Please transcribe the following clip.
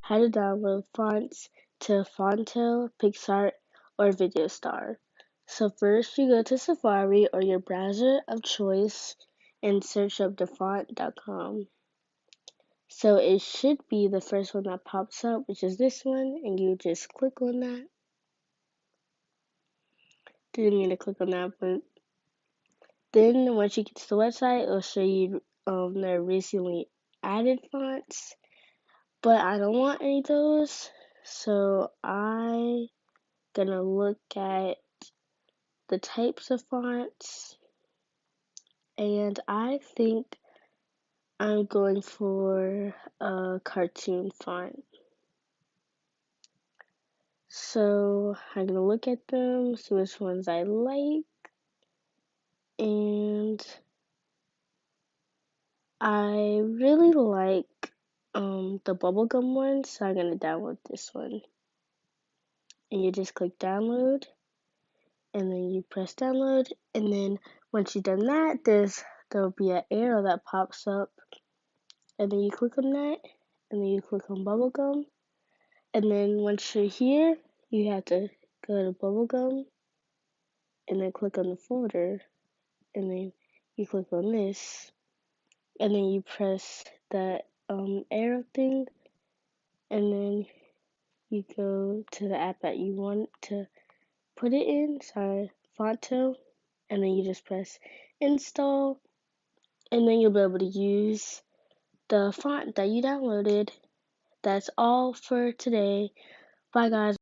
how to download fonts to Fontail, PixArt, or VideoStar. So first you go to Safari or your browser of choice and search up thefont.com. So it should be the first one that pops up, which is this one, and you just click on that. Didn't mean to click on that, but then once you get to the website, it'll show you their recently added fonts. But I don't want any of those, so I'm gonna look at the types of fonts, and I think I'm going for a cartoon font. So I'm gonna look at them, see which ones I like, and I really like the bubblegum one, so I'm gonna download this one. And you just click download, and then you press download, and then once you've done that, there'll be an arrow that pops up, and then you click on that, and then you click on bubblegum, and then once you're here, you have to go to bubblegum, and then click on the folder, and then you click on this, and then you press that arrow thing, and then you go to the app that you want to put it in, sorry, Fonto, and then you just press install, and then you'll be able to use the font that you downloaded. That's all for today. Bye, guys.